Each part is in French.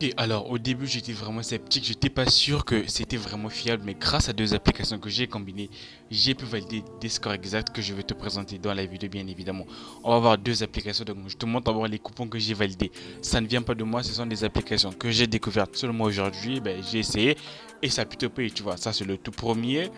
Et alors, au début, j'étais vraiment sceptique, j'étais pas sûr que c'était vraiment fiable, mais grâce à deux applications que j'ai combinées, j'ai pu valider des scores exacts que je vais te présenter dans la vidéo, bien évidemment. On va avoir deux applications, donc je te montre d'abord les coupons que j'ai validés. Ça ne vient pas de moi, ce sont des applications que j'ai découvertes seulement aujourd'hui, ben, j'ai essayé et ça a plutôt payé, tu vois. Ça, c'est le tout premier.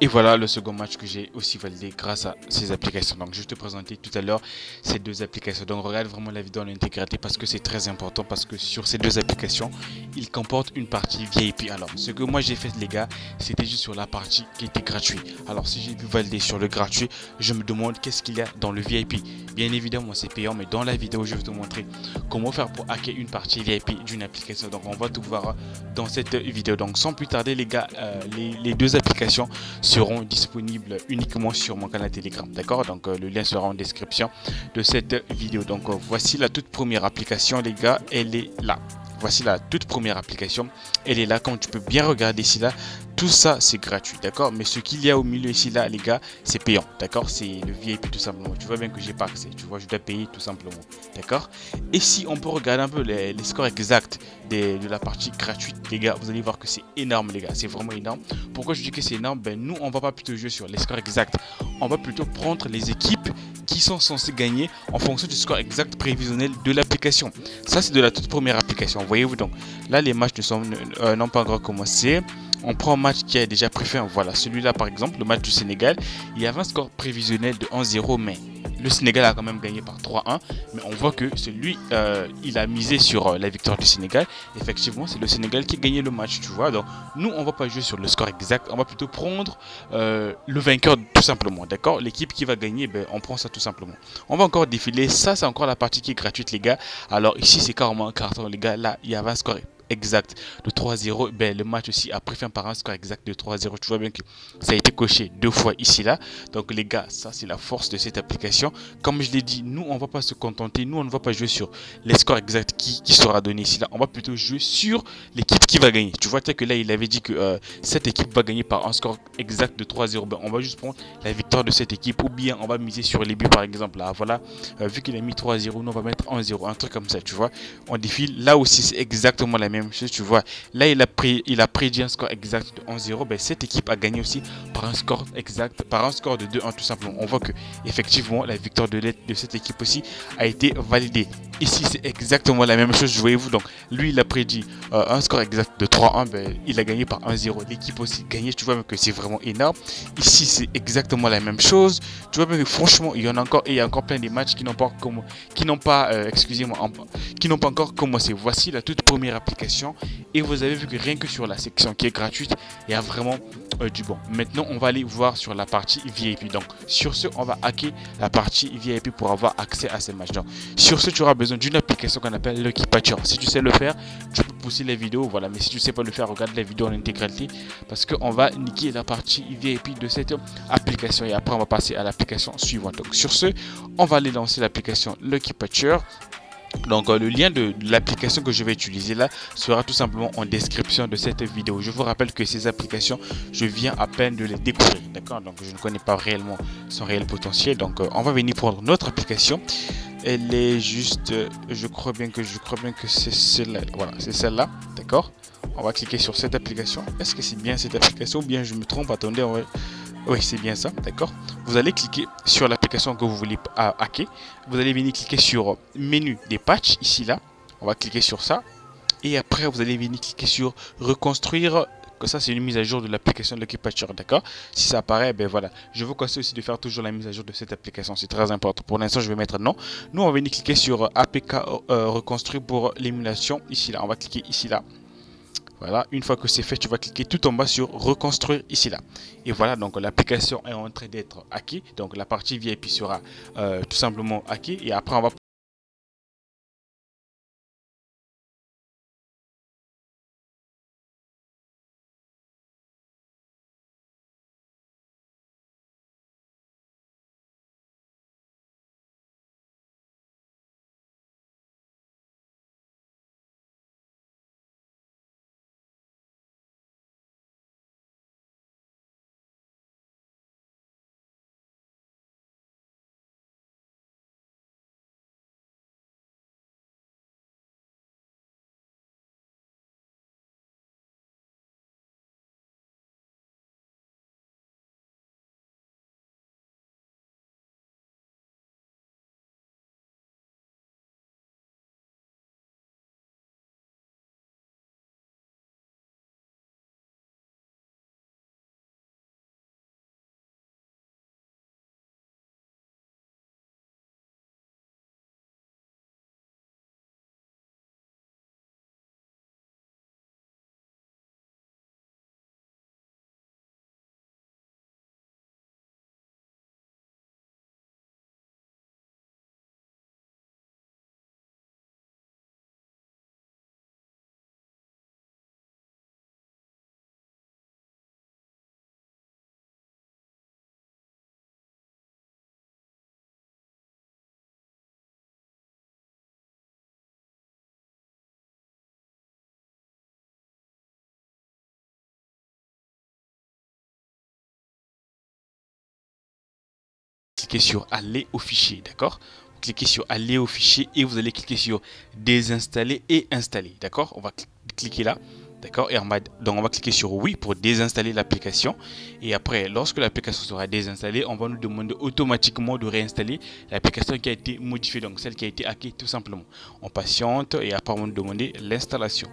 Et voilà le second match que j'ai aussi validé grâce à ces applications. Donc je vais te présenter tout à l'heure ces deux applications. Donc regarde vraiment la vidéo en intégralité parce que c'est très important parce que sur ces deux applications, ils comportent une partie VIP. Alors ce que moi j'ai fait les gars, c'était juste sur la partie qui était gratuite. Alors si j'ai pu valider sur le gratuit, je me demande qu'est-ce qu'il y a dans le VIP. Bien évidemment c'est payant, mais dans la vidéo je vais te montrer comment faire pour hacker une partie VIP d'une application. Donc on va tout voir dans cette vidéo. Donc sans plus tarder les gars, les deux applications seront disponibles uniquement sur mon canal Telegram. D'accord? Donc le lien sera en description de cette vidéo. Donc voici la toute première application les gars, elle est là. Voici la toute première application, elle est là. Comme tu peux bien regarder ici là, tout ça c'est gratuit, d'accord, mais ce qu'il y a au milieu ici là les gars, c'est payant, d'accord, c'est le VIP tout simplement. Tu vois bien que j'ai pas accès, tu vois, je dois payer tout simplement, d'accord. Et si on peut regarder un peu les scores exacts de la partie gratuite les gars, vous allez voir que c'est énorme les gars, c'est vraiment énorme. Pourquoi je dis que c'est énorme? Ben nous on va pas plutôt jouer sur les scores exacts, on va plutôt prendre les équipes qui sont censées gagner en fonction du score exact prévisionnel de l'application. Ça c'est de la toute première application, voyez-vous. Donc là les matchs n'ont pas encore commencé. On prend un match qui a déjà préfet. Voilà, celui-là par exemple, le match du Sénégal, il y avait un score prévisionnel de 1-0, mais le Sénégal a quand même gagné par 3-1. Mais on voit que celui, il a misé sur la victoire du Sénégal. Effectivement, c'est le Sénégal qui a gagné le match, tu vois. Donc, nous, on va pas jouer sur le score exact. On va plutôt prendre le vainqueur tout simplement, d'accord. L'équipe qui va gagner, ben, on prend ça tout simplement. On va encore défiler. Ça, c'est encore la partie qui est gratuite, les gars. Alors ici, c'est carrément un carton, les gars. Là, il y avait un score exact de 3-0. Ben, le match aussi a pris fin par un score exact de 3-0. Tu vois bien que ça a été coché deux fois ici là. Donc les gars, ça c'est la force de cette application. Comme je l'ai dit, nous on va pas se contenter, nous on ne va pas jouer sur les scores exacts qui sera donné ici là. On va plutôt jouer sur l'équipe qui va gagner. Tu vois tel que là il avait dit que cette équipe va gagner par un score exact de 3-0. Ben, on va juste prendre la victoire de cette équipe ou bien on va miser sur les buts par exemple. Là voilà, vu qu'il a mis 3-0, nous on va mettre 1-0, un truc comme ça, tu vois. On défile. Là aussi c'est exactement la même chose, tu vois. Là il a prédit un score exact de 1-0. Ben, cette équipe a gagné aussi par un score exact, par un score de 2-1 tout simplement. On voit que effectivement la victoire de cette équipe aussi a été validée. Ici c'est exactement la même chose, voyez-vous. Donc lui il a prédit un score exact de 3-1, ben, il a gagné par 1-0. L'équipe aussi gagné, tu vois que c'est vraiment énorme. Ici c'est exactement la même chose. Tu vois que franchement il y en a encore et il y a encore plein de matchs qui n'ont pas excusez-moi, qui n'ont pas encore commencé. Voici la toute première application et vous avez vu que rien que sur la section qui est gratuite, il y a vraiment du bon. Maintenant, on va aller voir sur la partie VIP. Donc, sur ce, on va hacker la partie VIP pour avoir accès à ces matchs. Donc, sur ce, tu auras besoin d'une application qu'on appelle Lucky Patcher. Si tu sais le faire, tu peux pousser les vidéos. Voilà, mais si tu ne sais pas le faire, regarde la vidéo en intégralité parce qu'on va niquer la partie VIP de cette application et après, on va passer à l'application suivante. Donc, sur ce, on va aller lancer l'application Lucky Patcher. Donc le lien de l'application que je vais utiliser là sera tout simplement en description de cette vidéo. Je vous rappelle que ces applications, je viens à peine de les découvrir, d'accord. Donc je ne connais pas réellement son réel potentiel. Donc on va venir prendre notre application. Elle est juste, je crois bien que c'est celle-là. Voilà, c'est celle-là, d'accord. On va cliquer sur cette application. Est-ce que c'est bien cette application ou bien je me trompe? Attendez, on va... Oui, c'est bien ça, d'accord. Vous allez cliquer sur l'application que vous voulez hacker. Vous allez venir cliquer sur menu des patchs, ici là. On va cliquer sur ça. Et après, vous allez venir cliquer sur reconstruire. Que ça, c'est une mise à jour de l'application de Lucky Patcher, d'accord. Si ça apparaît, ben voilà. Je vous conseille aussi de faire toujours la mise à jour de cette application. C'est très important. Pour l'instant, je vais mettre non. Nous, on va venir cliquer sur APK reconstruire pour l'émulation, ici là. On va cliquer ici là. Voilà, une fois que c'est fait, tu vas cliquer tout en bas sur reconstruire ici là. Et voilà, donc l'application est en train d'être hackée. Donc la partie VIP sera tout simplement hackée. Et après, on va cliquer sur aller au fichier, d'accord? Cliquez sur aller au fichier et vous allez cliquer sur désinstaller et installer, d'accord? On va cliquer là. D'accord, et donc on va cliquer sur oui pour désinstaller l'application. Et après, lorsque l'application sera désinstallée, on va nous demander automatiquement de réinstaller l'application qui a été modifiée, donc celle qui a été hackée tout simplement. On patiente et après on va nous demander l'installation.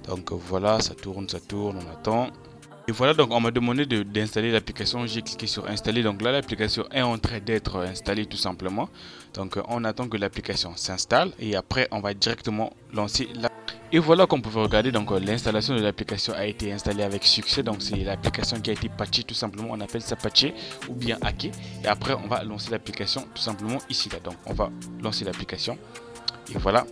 Donc voilà, ça tourne, on attend. Et voilà, donc on m'a demandé d'installer l'application. J'ai cliqué sur installer. Donc là, l'application est en train d'être installée tout simplement. Donc on attend que l'application s'installe et après on va directement lancer la. Et voilà, comme vous pouvez regarder, donc l'installation de l'application a été installée avec succès. Donc c'est l'application qui a été patchée tout simplement. On appelle ça patché ou bien hacké. Et après on va lancer l'application tout simplement ici là. Donc on va lancer l'application et voilà.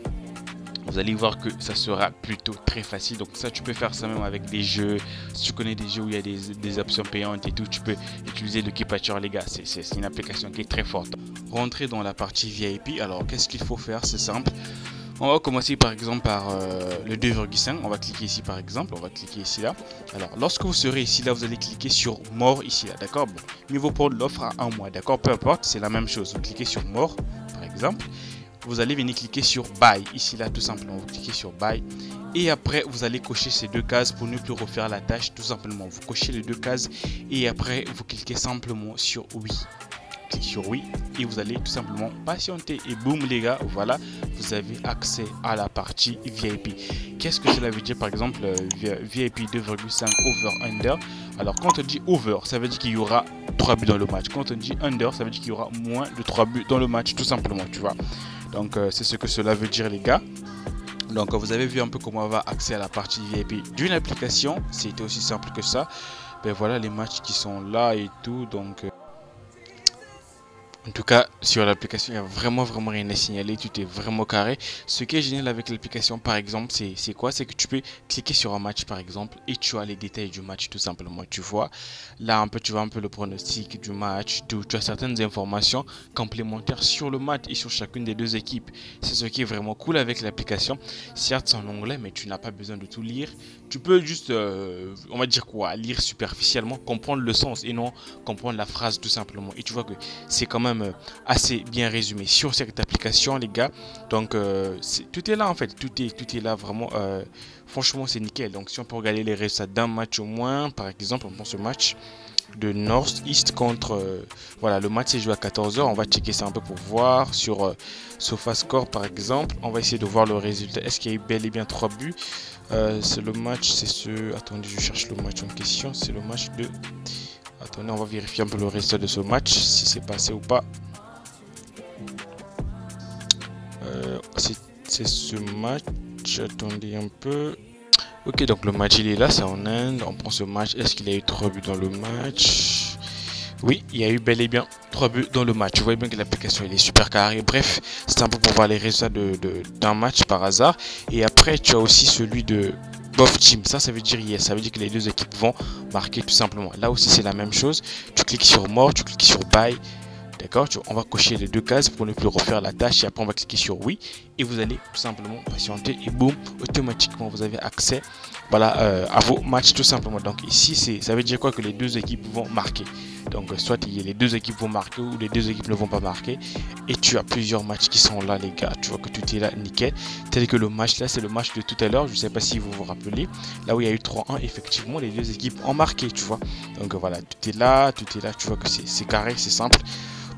Vous allez voir que ça sera plutôt très facile. Donc ça, tu peux faire ça même avec des jeux. Si tu connais des jeux où il y a des options payantes et tout, tu peux utiliser le Keepatcher, les gars. C'est une application qui est très forte. Rentrer dans la partie VIP. Alors, qu'est-ce qu'il faut faire? C'est simple. On va commencer par exemple par le 2,5. On va cliquer ici par exemple. On va cliquer ici là. Alors, lorsque vous serez ici là, vous allez cliquer sur More ici là. D'accord? Bon, mieux vaut prendre l'offre à 1 mois. D'accord? Peu importe, c'est la même chose. Vous cliquez sur More par exemple. Vous allez venir cliquer sur Buy ici là tout simplement. Vous cliquez sur Buy et après vous allez cocher ces deux cases pour ne plus refaire la tâche tout simplement. Vous cochez les deux cases et après vous cliquez simplement sur Oui. Cliquez sur Oui et vous allez tout simplement patienter et boum les gars, voilà, vous avez accès à la partie VIP. Qu'est-ce que cela veut dire par exemple VIP 2,5 over under? Alors quand on dit over, ça veut dire qu'il y aura 3 buts dans le match. Quand on dit under, ça veut dire qu'il y aura moins de 3 buts dans le match tout simplement, tu vois. Donc c'est ce que cela veut dire les gars. Donc vous avez vu un peu comment avoir accès à la partie VIP d'une application. C'était aussi simple que ça. Ben voilà les matchs qui sont là et tout. Donc en tout cas, sur l'application, il n'y a vraiment rien à signaler. Tout est vraiment carré. Ce qui est génial avec l'application, par exemple, c'est quoi? C'est que tu peux cliquer sur un match, par exemple, et tu as les détails du match, tout simplement. Tu vois, là, tu vois un peu le pronostic du match. Tu as certaines informations complémentaires sur le match et sur chacune des deux équipes. C'est ce qui est vraiment cool avec l'application. Certes, c'est en anglais, mais tu n'as pas besoin de tout lire. Tu peux juste, on va dire quoi, lire superficiellement, comprendre le sens et non comprendre la phrase, tout simplement. Et tu vois que c'est quand même assez bien résumé sur cette application les gars. Donc tout est là en fait, tout est là vraiment. Franchement c'est nickel. Donc si on peut regarder les résultats d'un match au moins, par exemple on prend ce match de North-East contre voilà, le match s'est joué à 14 h. On va checker ça un peu pour voir sur SofaScore par exemple. On va essayer de voir le résultat. Est-ce qu'il y a eu bel et bien 3 buts? C'est le match, c'est ce, attendez, je cherche le match en question. C'est le match de, attendez, on va vérifier un peu le résultat de ce match, si c'est passé ou pas. C'est ce match, attendez un peu. Ok, donc le match il est là, c'est en Inde. On prend ce match, est-ce qu'il y a eu 3 buts dans le match? Oui, il y a eu bel et bien 3 buts dans le match. Vous voyez bien que l'application elle est super carrée. Bref, c'est un peu pour voir les résultats d'un match par hasard. Et après, tu as aussi celui de Both Team. Ça veut dire yes. Ça veut dire que les deux équipes vont marquer tout simplement. Là aussi, c'est la même chose. Tu cliques sur More, tu cliques sur Buy. D'accord, on va cocher les deux cases pour ne plus refaire la tâche et après on va cliquer sur oui et vous allez tout simplement patienter et boum, automatiquement vous avez accès, voilà, à vos matchs tout simplement. Donc ici ça veut dire quoi? Que les deux équipes vont marquer. Donc soit les deux équipes vont marquer ou les deux équipes ne vont pas marquer et tu as plusieurs matchs qui sont là les gars. Tu vois que tout est là nickel. Tel que le match là, c'est le match de tout à l'heure. Je ne sais pas si vous vous rappelez, là où il y a eu 3-1, effectivement les deux équipes ont marqué, tu vois. Donc voilà, tout est là, tu vois que c'est carré, c'est simple.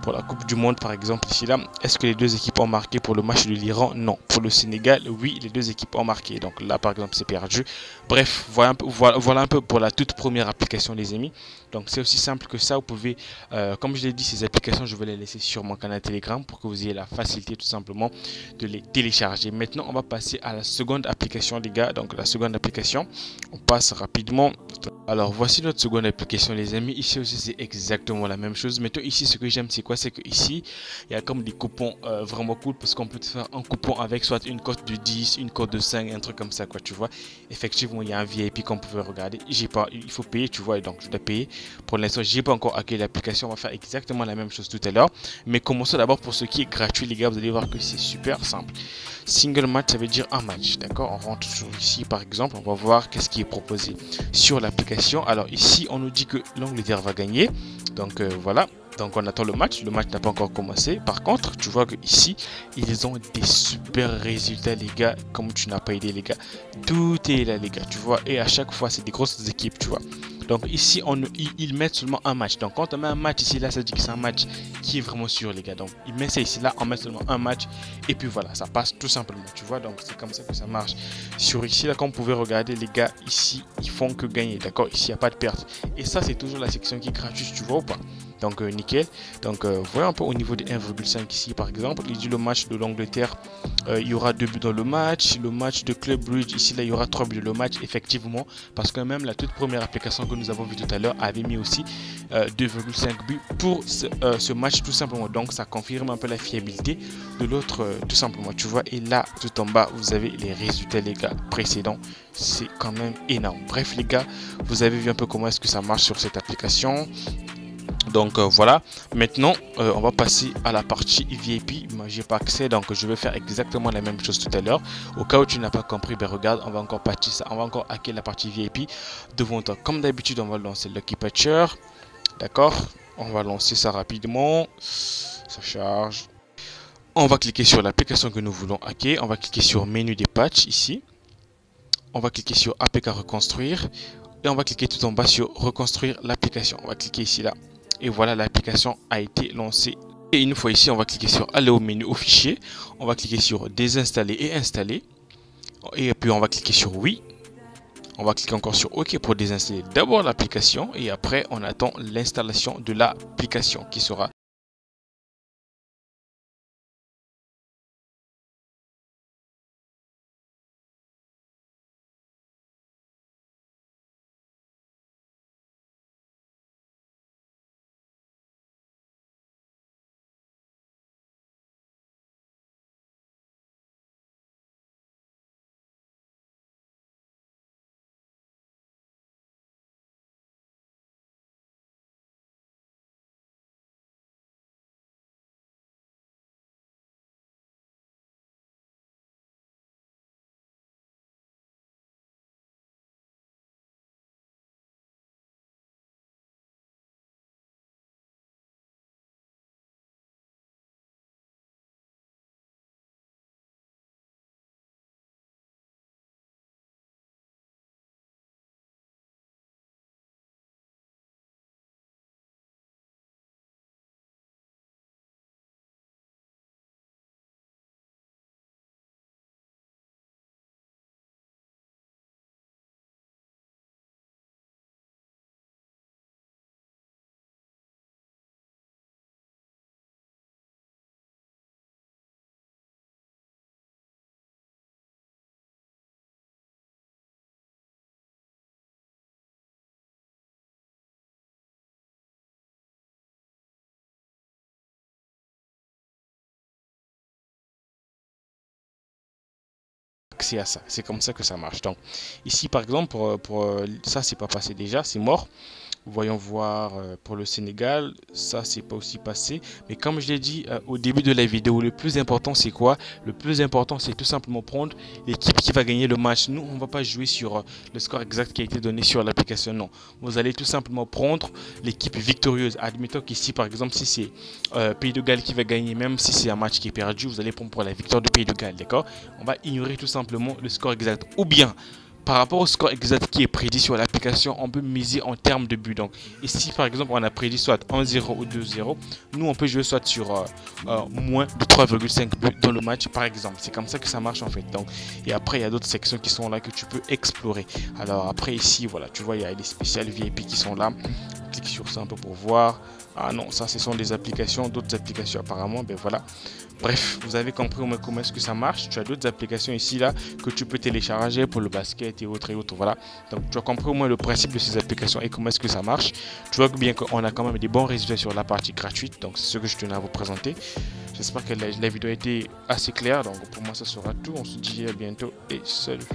Pour la Coupe du Monde par exemple ici là, est-ce que les deux équipes ont marqué pour le match de l'Iran? Non. Pour le Sénégal, oui, les deux équipes ont marqué. Donc là par exemple c'est perdu. Bref, voilà un peu pour la toute première application les amis. Donc c'est aussi simple que ça. Vous pouvez, comme je l'ai dit, ces applications je vais les laisser sur mon canal Telegram pour que vous ayez la facilité tout simplement de les télécharger. Maintenant on va passer à la seconde application les gars. Donc la seconde application, on passe rapidement. Alors voici notre seconde application les amis. Ici aussi c'est exactement la même chose. Maintenant ici ce que j'aime c'est quoi? C'est que ici il y a comme des coupons vraiment cool parce qu'on peut faire un coupon avec soit une cote de 10, une cote de 5, un truc comme ça quoi, tu vois. Effectivement il y a un VIP qu'on pouvait regarder. J'ai pas, il faut payer, tu vois, et donc je dois payer. Pour l'instant j'ai pas encore accueilli l'application. On va faire exactement la même chose tout à l'heure, mais commençons d'abord pour ce qui est gratuit les gars. Vous allez voir que c'est super simple. Single match, ça veut dire un match, d'accord? On rentre sur ici par exemple, on va voir qu'est-ce qui est proposé sur l'application. Alors ici on nous dit que l'Angleterre va gagner, donc voilà. Donc on attend le match n'a pas encore commencé. Par contre, tu vois que ici, ils ont des super résultats les gars, comme tu n'as pas idée les gars. Tout est là les gars, tu vois, et à chaque fois c'est des grosses équipes, tu vois. Donc ici, ils mettent seulement un match. Donc quand on met un match ici, là, ça dit que c'est un match qui est vraiment sûr, les gars. Donc ils mettent ça ici, là, on met seulement un match. Et puis voilà, ça passe tout simplement, tu vois. Donc c'est comme ça que ça marche. Sur ici, là, comme vous pouvez regarder, les gars, ici, ils font que gagner, d'accord. Ici, il n'y a pas de perte. Et ça, c'est toujours la section qui est gratuite, tu vois ou pas. Donc nickel. Donc voyons un peu au niveau des 1,5 ici, par exemple. Il dit le match de l'Angleterre, il y aura 2 buts dans le match. Le match de Club Bridge, ici, là, il y aura 3 buts dans le match, effectivement. Parce que même la toute première application que nous avons vu tout à l'heure avait mis aussi 2,5 buts pour ce match tout simplement. Donc ça confirme un peu la fiabilité de l'autre tout simplement, tu vois. Et là tout en bas vous avez les résultats les gars précédents. C'est quand même énorme. Bref les gars, vous avez vu un peu comment est-ce que ça marche sur cette application. Donc voilà, maintenant on va passer à la partie VIP. Moi j'ai pas accès, donc je vais faire exactement la même chose tout à l'heure. Au cas où tu n'as pas compris, ben regarde, on va encore patcher ça, on va encore hacker la partie VIP devant toi. Comme d'habitude, on va lancer Lucky Patcher. D'accord, on va lancer ça rapidement. Ça charge. On va cliquer sur l'application que nous voulons hacker. On va cliquer sur menu des patchs ici. On va cliquer sur APK reconstruire. Et on va cliquer tout en bas sur reconstruire l'application. On va cliquer ici là. Et voilà, l'application a été lancée. Et une fois ici, on va cliquer sur aller au menu au fichier. On va cliquer sur désinstaller et installer. Et puis on va cliquer sur oui. On va cliquer encore sur OK pour désinstaller d'abord l'application. Et après, on attend l'installation de l'application qui sera accès à ça. C'est comme ça que ça marche. Donc ici par exemple ça c'est pas passé déjà, c'est mort. Voyons voir pour le Sénégal, ça c'est pas aussi passé. Mais comme je l'ai dit au début de la vidéo, le plus important c'est quoi? Le plus important c'est tout simplement prendre l'équipe qui va gagner le match. Nous on va pas jouer sur le score exact qui a été donné sur l'application, non. Vous allez tout simplement prendre l'équipe victorieuse. Admettons qu'ici par exemple si c'est Pays de Galles qui va gagner, même si c'est un match qui est perdu, vous allez prendre pour la victoire de Pays de Galles, d'accord? On va ignorer tout simplement le score exact. Ou bien par rapport au score exact qui est prédit sur l'application, on peut miser en termes de buts. Donc ici par exemple on a prédit soit 1-0 ou 2-0, nous on peut jouer soit sur moins de 3,5 buts dans le match par exemple. C'est comme ça que ça marche en fait. Donc, et après il y a d'autres sections qui sont là que tu peux explorer. Alors après ici voilà, tu vois il y a les spéciales VIP qui sont là. Clique sur ça un peu pour voir. Ah non, ça ce sont des applications, d'autres applications apparemment, ben voilà. Bref, vous avez compris au moins comment est-ce que ça marche. Tu as d'autres applications ici là que tu peux télécharger pour le basket et autres, voilà. Donc tu as compris au moins le principe de ces applications et comment est-ce que ça marche. Tu vois bien qu'on a quand même des bons résultats sur la partie gratuite. Donc c'est ce que je tenais à vous présenter. J'espère que la vidéo a été assez claire. Donc pour moi ça sera tout. On se dit à bientôt et salut.